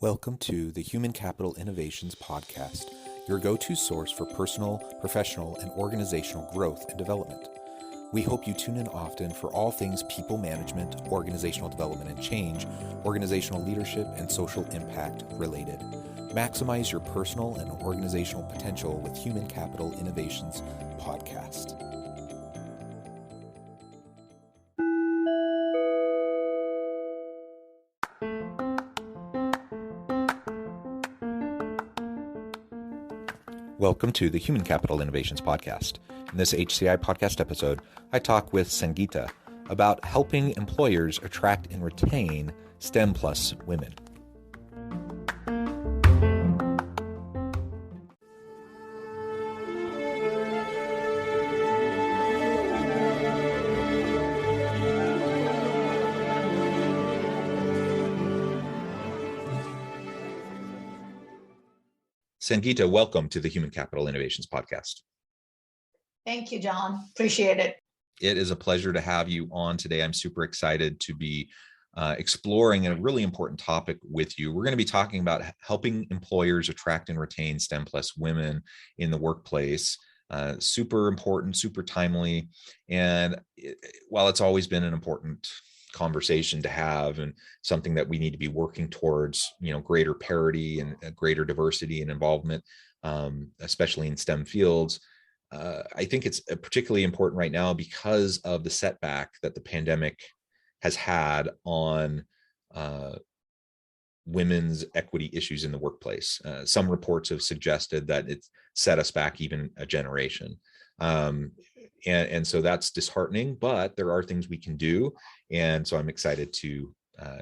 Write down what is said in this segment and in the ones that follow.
Welcome to the Human Capital Innovations Podcast, your go-to source for personal, professional, and organizational growth and development. We hope you tune in often for all things people management, organizational development and change, organizational leadership, and social impact related. Maximize your personal and organizational potential with Human Capital Innovations Podcast. Welcome to the Human Capital Innovations Podcast. In this HCI podcast episode, I talk with Sangeeta about helping employers attract and retain STEM plus women. Sangeeta, welcome to the Human Capital Innovations Podcast. Thank you, John. Appreciate it. It is a pleasure to have you on today. I'm super excited to be exploring a really important topic with you. We're going to be talking about helping employers attract and retain STEM plus women in the workplace. Super important, super timely. And while it's always been an important conversation to have and something that we need to be working towards, greater parity and greater diversity and involvement, especially in STEM fields. I think it's particularly important right now because of the setback that the pandemic has had on women's equity issues in the workplace. Some reports have suggested that it's set us back even a generation. And so that's disheartening, but there are things we can do. And so I'm excited to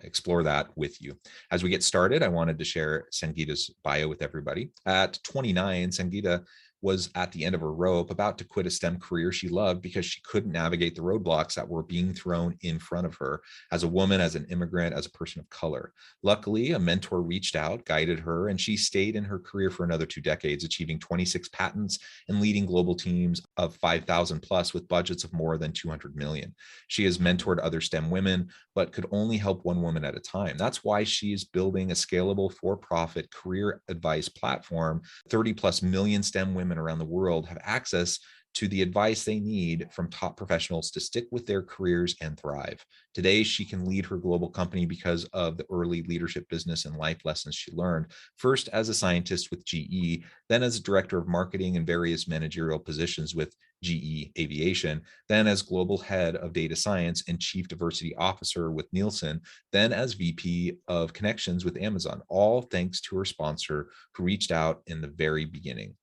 explore that with you. As we get started, I wanted to share Sangeeta's bio with everybody. At 29, Sangeeta was at the end of her rope, about to quit a STEM career she loved because she couldn't navigate the roadblocks that were being thrown in front of her as a woman, as an immigrant, as a person of color. Luckily, a mentor reached out, guided her, and she stayed in her career for another 2 decades, achieving 26 patents and leading global teams of 5,000 plus with budgets of more than 200 million. She has mentored other STEM women, but could only help one woman at a time. That's why she is building a scalable for-profit career advice platform. 30 plus million STEM women around the world have access to the advice they need from top professionals to stick with their careers and thrive. Today, she can lead her global company because of the early leadership, business, and life lessons she learned, first as a scientist with GE, then as a director of marketing and various managerial positions with GE Aviation, then as global head of data science and chief diversity officer with Nielsen, then as VP of connections with Amazon, all thanks to her sponsor who reached out in the very beginning.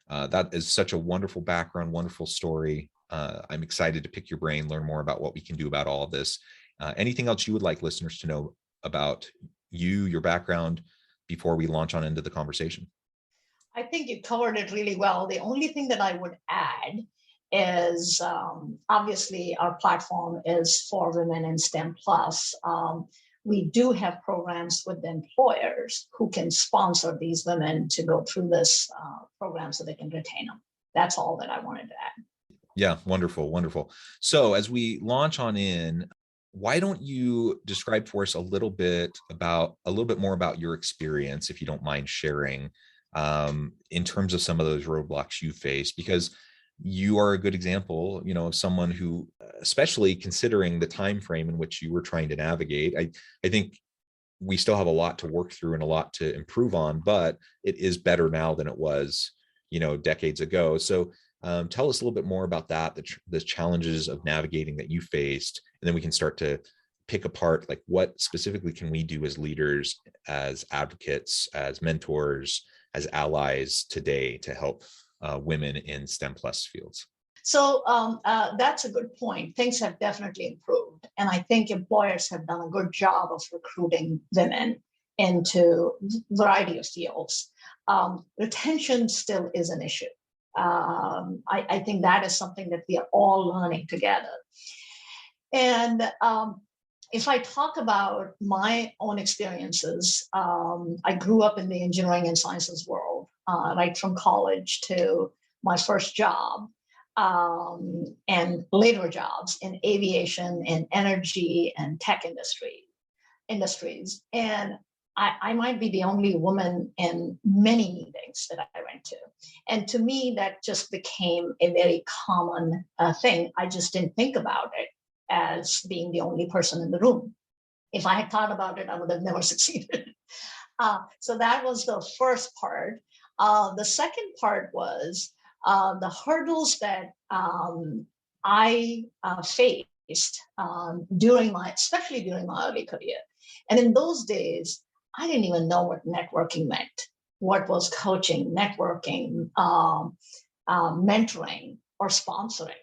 That is such a wonderful background, wonderful story. I'm excited to pick your brain, learn more about what we can do about all of this. Anything else you would like listeners to know about you, your background, before we launch on into the conversation? I think you covered it really well. The only thing that I would add is obviously our platform is for women in STEM plus. We do have programs with the employers who can sponsor these women to go through this program so they can retain them. That's all that I wanted to add. Yeah, wonderful, wonderful. So as we launch on in, why don't you describe for us a little bit more about your experience, if you don't mind sharing, in terms of some of those roadblocks you face, because you are a good example, of someone who, especially considering the time frame in which you were trying to navigate. I think we still have a lot to work through and a lot to improve on, but it is better now than it was, decades ago. So tell us a little bit more about that, the challenges of navigating that you faced, and then we can start to pick apart, like, what specifically can we do as leaders, as advocates, as mentors, as allies today to help women in STEM plus fields? So that's a good point. Things have definitely improved. And I think employers have done a good job of recruiting women into a variety of fields. Retention still is an issue. I think that is something that we are all learning together. And if I talk about my own experiences, I grew up in the engineering and sciences world, right from college to my first job, and later jobs in aviation and energy and tech industries. And I might be the only woman in many meetings that I went to. And to me, that just became a very common thing. I just didn't think about it as being the only person in the room. If I had thought about it, I would have never succeeded. So that was the first part. The second part was the hurdles that I faced especially during my early career. And in those days, I didn't even know what networking meant, what was coaching, networking, mentoring, or sponsoring.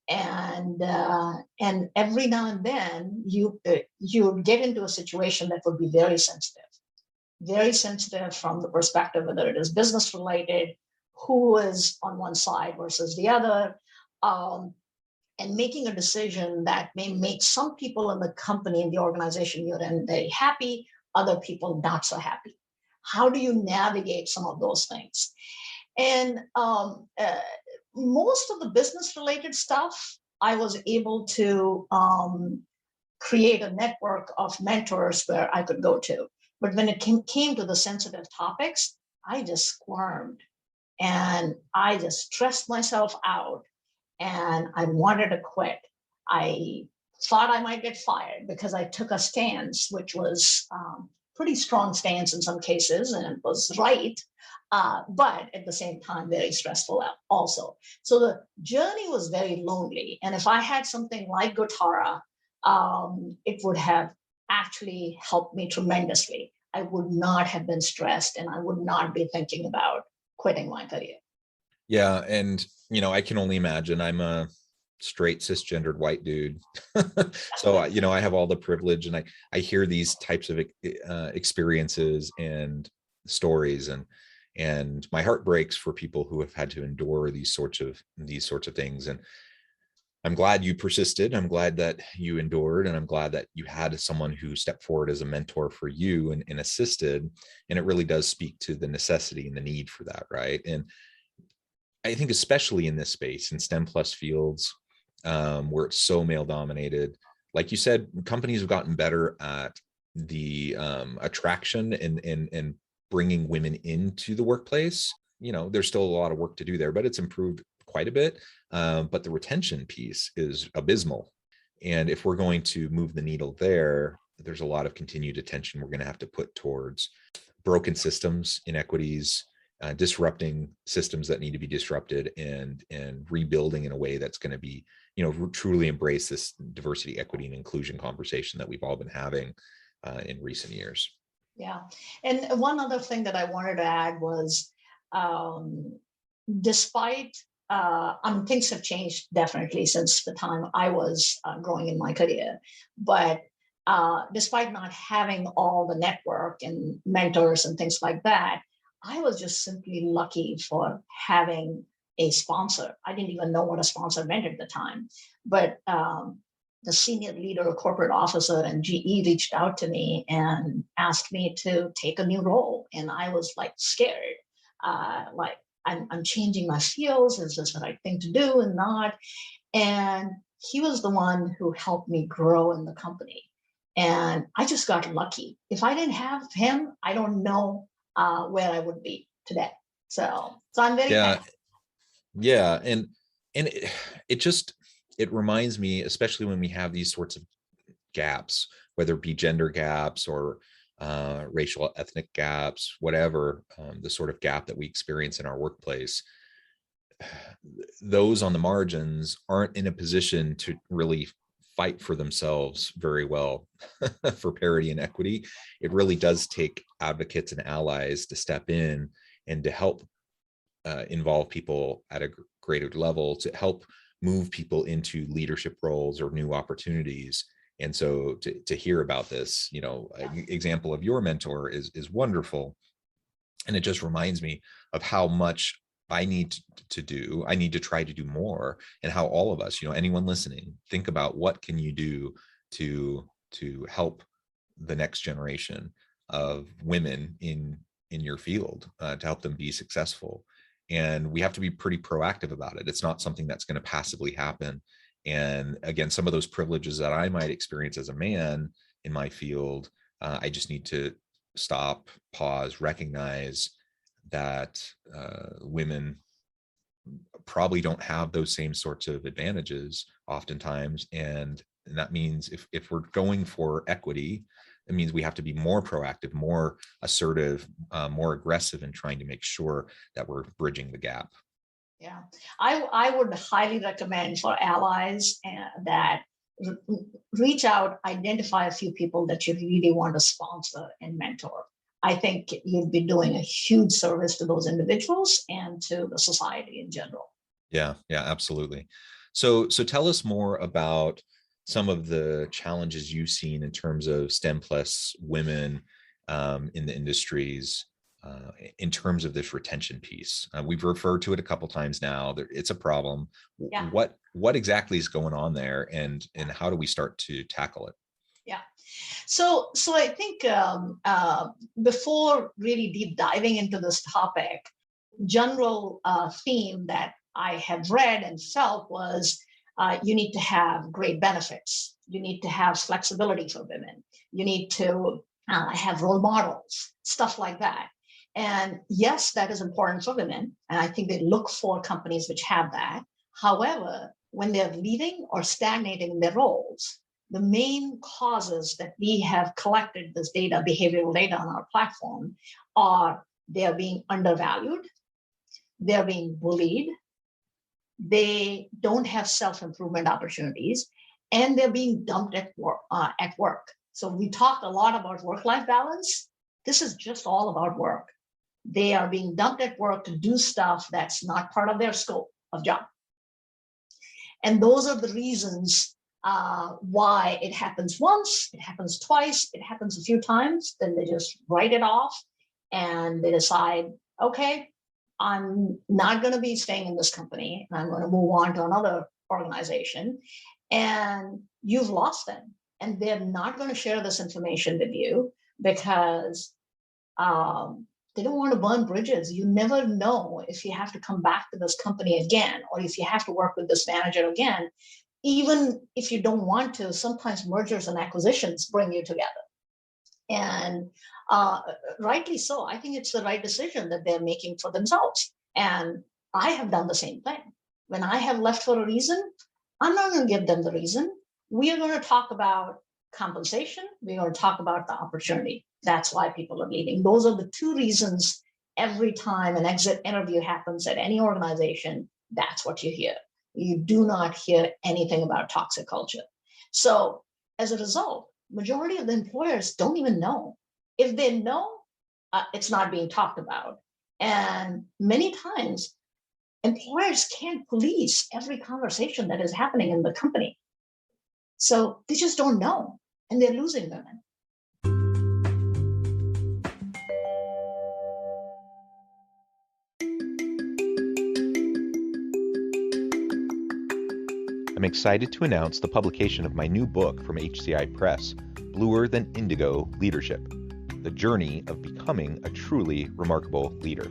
And every now and then you get into a situation that would be very sensitive from the perspective whether it is business related, who is on one side versus the other, and making a decision that may make some people in the company, in the organization you're in, very happy, other people not so happy. How do you navigate some of those things? And most of the business related stuff, I was able to create a network of mentors where I could go to. But when it came to the sensitive topics, I just squirmed and I just stressed myself out and I wanted to quit. I thought I might get fired because I took a stance, which was pretty strong stance in some cases, and it was right, but at the same time, very stressful also. So the journey was very lonely. And if I had something like Gotara, it would have actually helped me tremendously. I would not have been stressed and I would not be thinking about quitting my career. Yeah. And, I can only imagine. I'm a straight cisgendered white dude. So, I have all the privilege, and I hear these types of experiences and stories, and my heart breaks for people who have had to endure these sorts of things. And I'm glad you persisted. I'm glad that you endured, and I'm glad that you had someone who stepped forward as a mentor for you and assisted. And it really does speak to the necessity and the need for that, right? And I think especially in this space, in STEM plus fields, where it's so male dominated, like you said, companies have gotten better at the attraction and bringing women into the workplace. There's still a lot of work to do there, but it's improved quite a bit. But the retention piece is abysmal. And if we're going to move the needle there's a lot of continued attention we're going to have to put towards broken systems, inequities, disrupting systems that need to be disrupted, and rebuilding in a way that's going to be, truly embrace this diversity, equity, and inclusion conversation that we've all been having in recent years. Yeah. And one other thing that I wanted to add was, despite, things have changed definitely since the time I was growing in my career, but despite not having all the network and mentors and things like that, I was just simply lucky for having a sponsor. I didn't even know what a sponsor meant at the time, but the senior leader, a corporate officer in GE, reached out to me and asked me to take a new role. And I was like scared, like I'm changing my fields. Is this the right thing to do and not? And he was the one who helped me grow in the company. And I just got lucky. If I didn't have him, I don't know where I would be today. So I'm very thankful. Yeah. And it reminds me, especially when we have these sorts of gaps, whether it be gender gaps or racial, ethnic gaps, whatever, the sort of gap that we experience in our workplace, those on the margins aren't in a position to really fight for themselves very well for parity and equity. It really does take advocates and allies to step in and to help involve people at a greater level, to help move people into leadership roles or new opportunities. And so to hear about this, example of your mentor is wonderful. And it just reminds me of how much I need to do. I need to try to do more, and how all of us, anyone listening, think about what can you do to help the next generation of women in your field, to help them be successful. And we have to be pretty proactive about it. It's not something that's going to passively happen. And again, some of those privileges that I might experience as a man in my field, I just need to stop, pause, recognize that women probably don't have those same sorts of advantages oftentimes. And that means if we're going for equity, it means we have to be more proactive, more assertive, more aggressive in trying to make sure that we're bridging the gap. Yeah, I would highly recommend for allies that reach out, identify a few people that you really want to sponsor and mentor. I think you'd be doing a huge service to those individuals and to the society in general. Yeah, yeah, absolutely. So tell us more about some of the challenges you've seen in terms of STEM plus women in the industries in terms of this retention piece. We've referred to it a couple times now. It's a problem. Yeah. What exactly is going on there, and how do we start to tackle it? Yeah. So I think before really deep diving into this topic, general theme that I have read and felt was you need to have great benefits. You need to have flexibility for women. You need to have role models, stuff like that. And yes, that is important for women. And I think they look for companies which have that. However, when they're leaving or stagnating in their roles, the main causes that we have collected this data, behavioral data on our platform, are they're being undervalued, they're being bullied, they don't have self-improvement opportunities, and they're being dumped at work. So we talk a lot about work-life balance. This is just all about work. They are being dumped at work to do stuff that's not part of their scope of job. And those are the reasons why it happens once, it happens twice, it happens a few times, then they just write it off and they decide, okay, I'm not going to be staying in this company and I'm going to move on to another organization. And you've lost them. And they're not going to share this information with you because they don't want to burn bridges. You never know if you have to come back to this company again, or if you have to work with this manager again. Even if you don't want to, sometimes mergers and acquisitions bring you together. And rightly so. I think it's the right decision that they're making for themselves. And I have done the same thing. When I have left for a reason, I'm not going to give them the reason. We are going to talk about compensation. We're going to talk about the opportunity. That's why people are leaving. Those are the two reasons every time an exit interview happens at any organization. That's what you hear. You do not hear anything about toxic culture. So as a result, majority of the employers don't even know. If they know, it's not being talked about. And many times, employers can't police every conversation that is happening in the company. So they just don't know, and they're losing women. I'm excited to announce the publication of my new book from HCI Press, Bluer Than Indigo Leadership: The Journey of Becoming a Truly Remarkable Leader.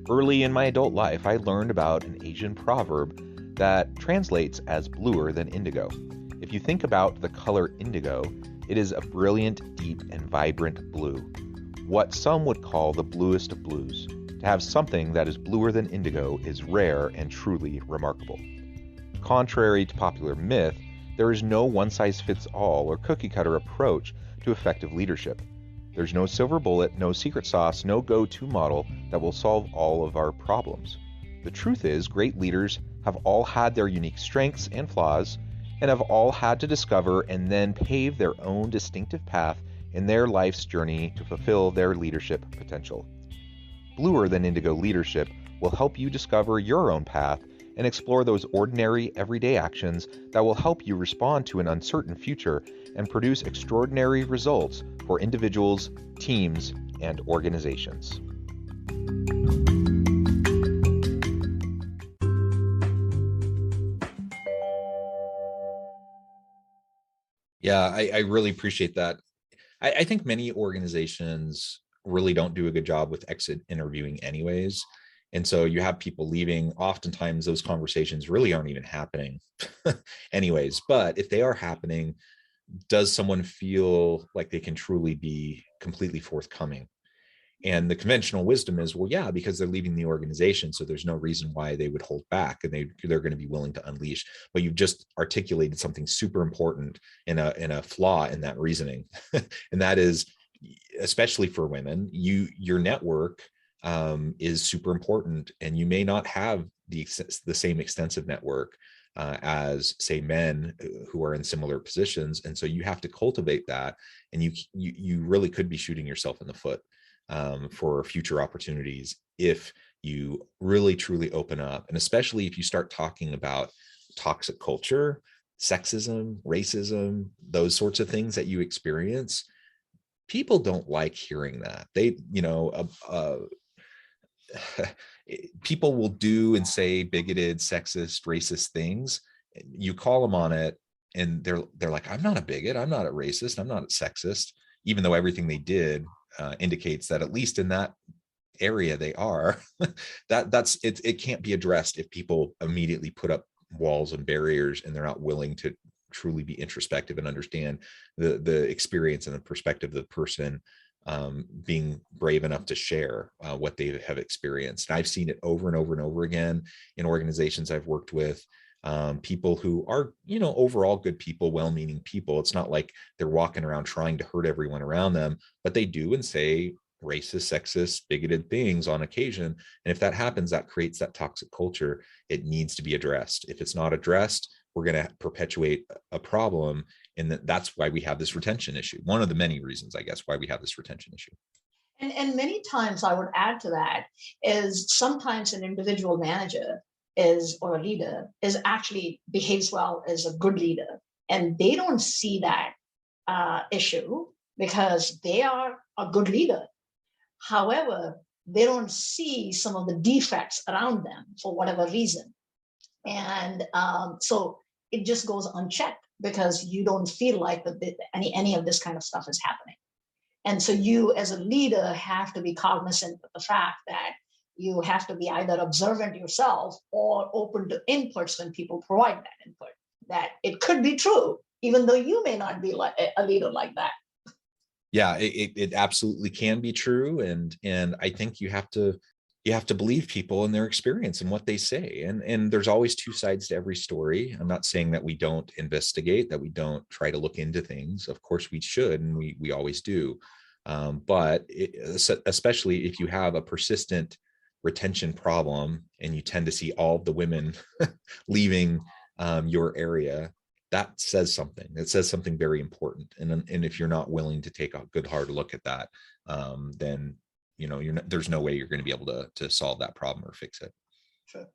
Early in my adult life, I learned about an Asian proverb that translates as bluer than indigo. If you think about the color indigo, it is a brilliant, deep, and vibrant blue, what some would call the bluest of blues. To have something that is bluer than indigo is rare and truly remarkable. Contrary to popular myth, there is no one-size-fits-all or cookie-cutter approach to effective leadership. There's no silver bullet, no secret sauce, no go-to model that will solve all of our problems. The truth is, great leaders have all had their unique strengths and flaws, and have all had to discover and then pave their own distinctive path in their life's journey to fulfill their leadership potential. Bluer Than Indigo Leadership will help you discover your own path and explore those ordinary, everyday actions that will help you respond to an uncertain future and produce extraordinary results for individuals, teams, and organizations. Yeah, I really appreciate that. I think many organizations really don't do a good job with exit interviewing anyways. And so you have people leaving. Oftentimes those conversations really aren't even happening anyways. But if they are happening, does someone feel like they can truly be completely forthcoming? And the conventional wisdom is, well, yeah, because they're leaving the organization, so there's no reason why they would hold back, and they're going to be willing to unleash. But you've just articulated something super important in a flaw in that reasoning, and that is, especially for women, your network is super important, and you may not have the same extensive network as, say, men who are in similar positions, and so you have to cultivate that, and you really could be shooting yourself in the foot for future opportunities if you really truly open up, and especially if you start talking about toxic culture, sexism, racism, those sorts of things that you experience. People don't like hearing that. People will do and say bigoted, sexist, racist things. You call them on it, and they're like, I'm not a bigot, I'm not a racist, I'm not a sexist, even though everything they did indicates that, at least in that area, they are. That's it. It can't be addressed if people immediately put up walls and barriers, and they're not willing to truly be introspective and understand the experience and the perspective of the person being brave enough to share what they have experienced. And I've seen it over and over and over again in organizations I've worked with. People who are, overall good people, well-meaning people. It's not like they're walking around trying to hurt everyone around them, but they do and say racist, sexist, bigoted things on occasion. And if that happens, that creates that toxic culture. It needs to be addressed. If it's not addressed, we're going to perpetuate a problem. And that's why we have this retention issue. One of the many reasons, I guess, why we have this retention issue. And many times I would add to that is sometimes an individual manager is, or a leader is, actually behaves well as a good leader. And they don't see that issue because they are a good leader. However, they don't see some of the defects around them for whatever reason. And so it just goes unchecked because you don't feel like that any of this kind of stuff is happening. And so you as a leader have to be cognizant of the fact that you have to be either observant yourself or open to inputs when people provide that input, that it could be true, even though you may not be like a leader like that. Yeah, it absolutely can be true. And I think you have to believe people and their experience and what they say. And there's always two sides to every story. I'm not saying that we don't investigate, that we don't try to look into things. Of course we should, and we always do. But especially if you have a persistent retention problem and you tend to see all of the women leaving your area, that says something. It says something very important. And if you're not willing to take a good hard look at that, then there's no way you're going to be able to solve that problem or fix it. Sure.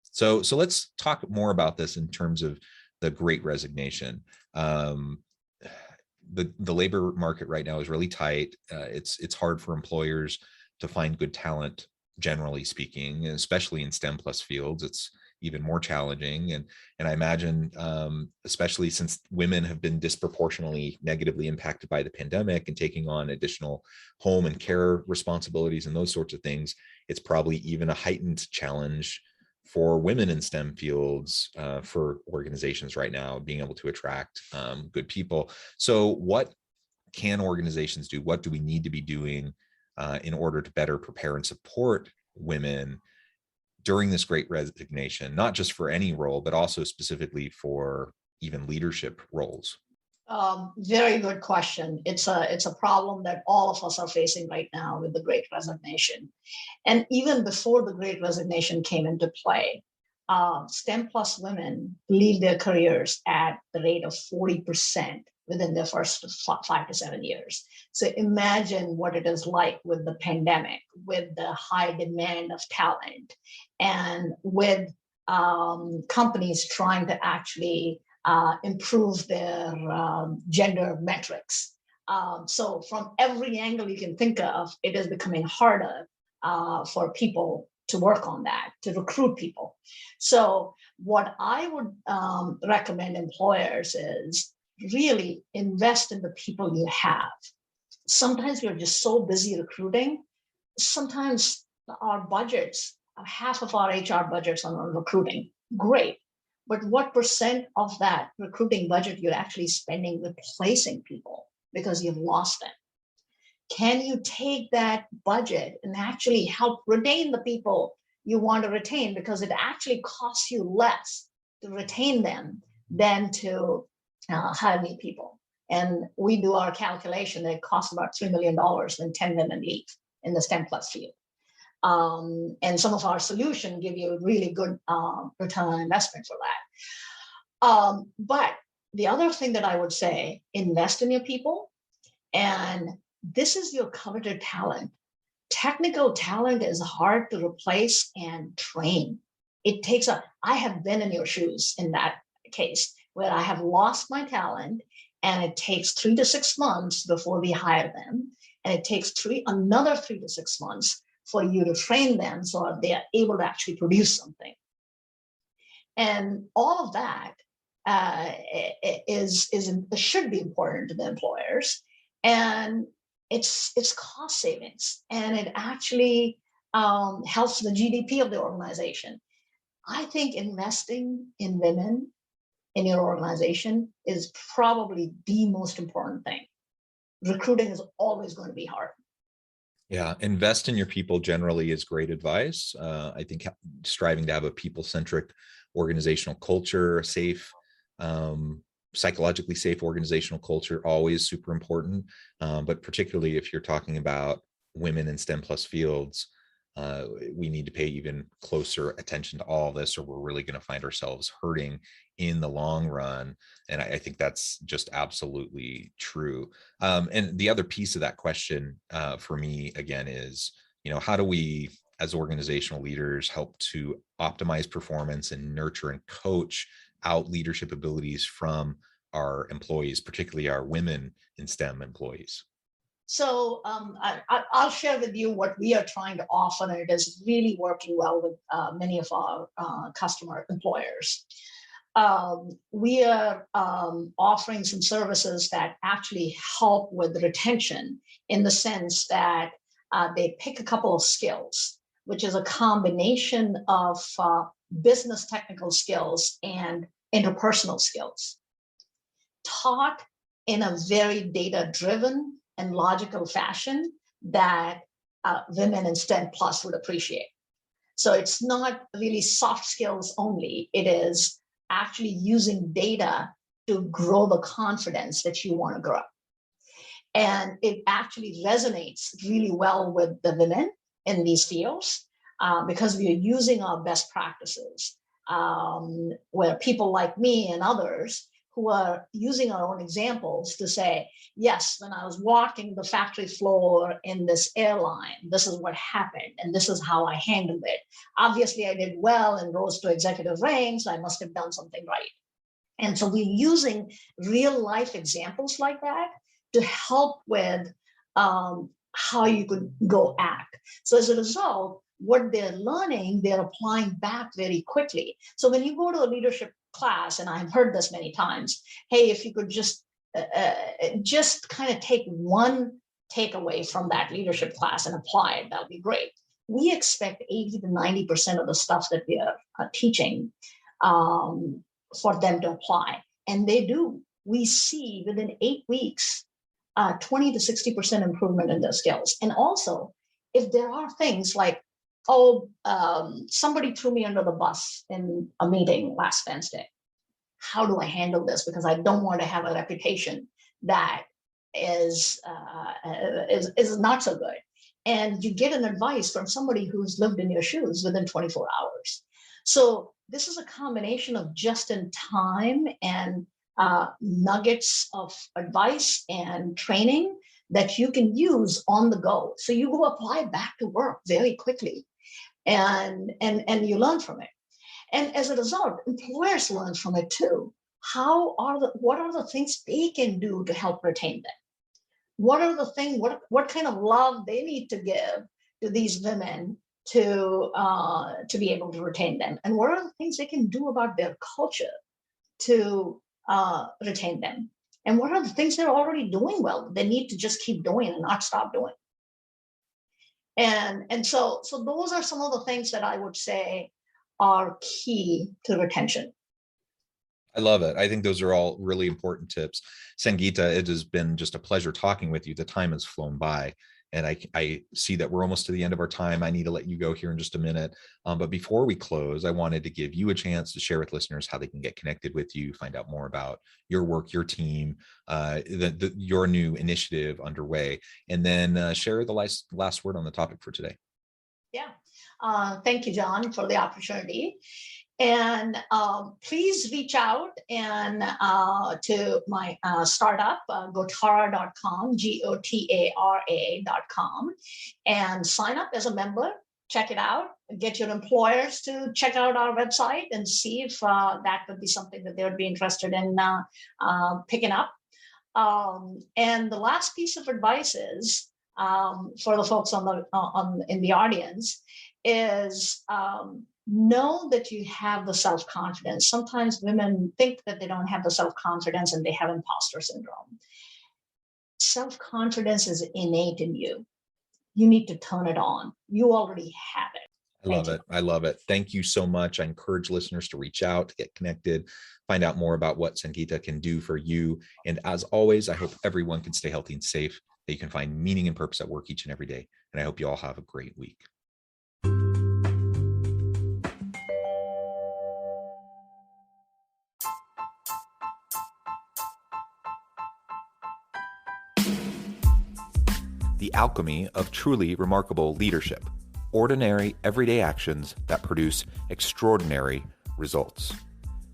So let's talk more about this in terms of the Great Resignation. The labor market right now is really tight. It's hard for employers to find good talent, generally speaking, especially in STEM plus fields. It's even more challenging. And I imagine, especially since women have been disproportionately negatively impacted by the pandemic and taking on additional home and care responsibilities and those sorts of things, it's probably even a heightened challenge for women in STEM fields for organizations right now, being able to attract good people. So what can organizations do? What do we need to be doing in order to better prepare and support women during this Great Resignation, not just for any role, but also specifically for even leadership roles? Very good question. It's a problem that all of us are facing right now with the Great Resignation. And even before the Great Resignation came into play, STEM plus women leave their careers at the rate of 40% within their first 5 to 7 years. So imagine what it is like with the pandemic, with the high demand of talent, and with companies trying to actually improve their gender metrics. So from every angle you can think of, it is becoming harder for people to work on that, to recruit people. So what I would recommend employers is really invest in the people you have. Sometimes we're just so busy recruiting. Sometimes our budgets, half of our HR budgets are on recruiting. Great. but what percent of that recruiting budget you're actually spending replacing people because you've lost them? Can you take that budget and actually help retain the people you want to retain, because it actually costs you less to retain them than to hire new people? And we do our calculation that it costs about $3 million when 10 women leave in the STEM plus field. And some of our solutions give you a really good return on investment for that. But the other thing that I would say, invest in your people. And this is your coveted talent. Technical talent is hard to replace and train. It takes I have been in your shoes in that case, where I have lost my talent, and it takes 3 to 6 months before we hire them. And it takes another 3 to 6 months for you to train them so they are able to actually produce something. And all of that should be important to the employers. And it's cost savings, and it actually helps the GDP of the organization. I think investing in women in your organization is probably the most important thing. Recruiting is always going to be hard. Yeah, invest in your people generally is great advice. I think striving to have a people-centric organizational culture, safe, psychologically safe organizational culture, always super important. But particularly if you're talking about women in STEM plus fields, we need to pay even closer attention to all this, or we're really going to find ourselves hurting in the long run. And I think that's just absolutely true. And the other piece of that question for me, again, is, how do we, as organizational leaders, help to optimize performance and nurture and coach out leadership abilities from our employees, particularly our women in STEM employees? So I'll share with you what we are trying to offer, and it is really working well with many of our customer employers. We are offering some services that actually help with retention, in the sense that they pick a couple of skills, which is a combination of business technical skills and interpersonal skills, taught in a very data-driven and logical fashion that women in STEM Plus would appreciate. So it's not really soft skills only. It is actually using data to grow the confidence that you want to grow. And it actually resonates really well with the women in these fields because we are using our best practices, where people like me and others who are using our own examples to say, yes, when I was walking the factory floor in this airline, this is what happened, and this is how I handled it. Obviously, I did well and rose to executive rank, so I must have done something right. And so we're using real life examples like that to help with how you could go act. So as a result, what they're learning, they're applying back very quickly. So when you go to a leadership class, and I've heard this many times, hey, if you could just kind of take one takeaway from that leadership class and apply it, that would be great. We expect 80 to 90% of the stuff that we are teaching for them to apply. And they do. We see within 8 weeks, 20 to 60% improvement in their skills. And also, if there are things like, somebody threw me under the bus in a meeting last Wednesday. How do I handle this? Because I don't want to have a reputation that is not so good. And you get an advice from somebody who's lived in your shoes within 24 hours. So this is a combination of just in time and nuggets of advice and training that you can use on the go. So you go apply back to work very quickly, and you learn from it. And as a result, employers learn from it too. What are the things they can do to help retain them? What are the things, what kind of love they need to give to these women to be able to retain them? And what are the things they can do about their culture to retain them? And what are the things they're already doing well, they need to just keep doing and not stop doing? And so those are some of the things that I would say are key to retention. I love it. I think those are all really important tips. Sangeeta, it has been just a pleasure talking with you. The time has flown by, and I see that we're almost to the end of our time. I need to let you go here in just a minute. But before we close, I wanted to give you a chance to share with listeners how they can get connected with you, find out more about your work, your team, your new initiative underway, and then share the last word on the topic for today. Yeah. Thank you, John, for the opportunity. And please reach out and to my startup, gotara.com, GOTARA.com, and sign up as a member. Check it out. Get your employers to check out our website and see if that would be something that they would be interested in picking up. And the last piece of advice is for the folks in the audience is know that you have the self-confidence. Sometimes women think that they don't have the self-confidence and they have imposter syndrome. Self-confidence is innate in you. You need to turn it on. You already have it. I love it. I love it. Thank you so much. I encourage listeners to reach out, to get connected, find out more about what Sangeeta can do for you. And as always, I hope everyone can stay healthy and safe, that you can find meaning and purpose at work each and every day. And I hope you all have a great week. The alchemy of truly remarkable leadership. Ordinary, everyday actions that produce extraordinary results.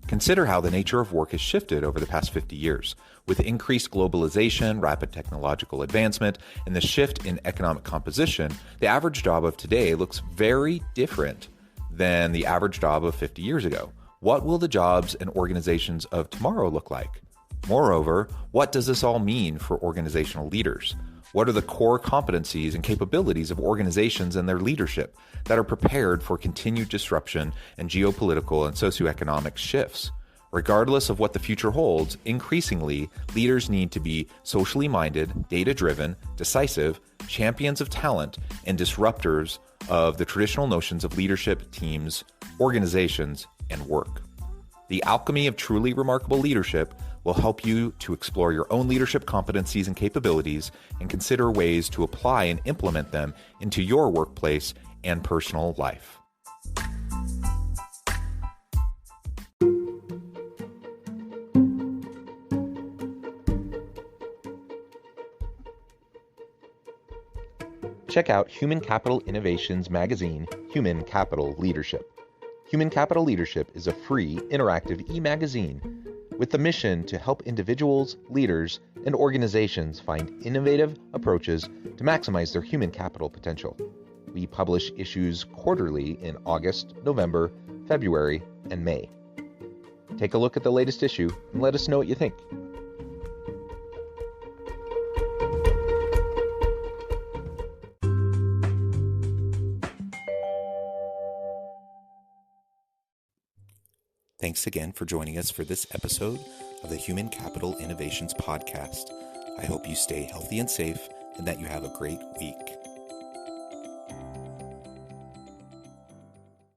Consider how the nature of work has shifted over the past 50 years. With increased globalization, rapid technological advancement, and the shift in economic composition, the average job of today looks very different than the average job of 50 years ago. What will the jobs and organizations of tomorrow look like? Moreover, what does this all mean for organizational leaders? What are the core competencies and capabilities of organizations and their leadership that are prepared for continued disruption and geopolitical and socioeconomic shifts? Regardless of what the future holds, increasingly, leaders need to be socially minded, data-driven, decisive, champions of talent, and disruptors of the traditional notions of leadership, teams, organizations, and work. The alchemy of truly remarkable leadership will help you to explore your own leadership competencies and capabilities and consider ways to apply and implement them into your workplace and personal life. Check out Human Capital Innovations magazine, Human Capital Leadership. Human Capital Leadership is a free, interactive e-magazine with the mission to help individuals, leaders, and organizations find innovative approaches to maximize their human capital potential. We publish issues quarterly in August, November, February, and May. Take a look at the latest issue and let us know what you think. Thanks again for joining us for this episode of the Human Capital Innovations Podcast. I hope you stay healthy and safe and that you have a great week.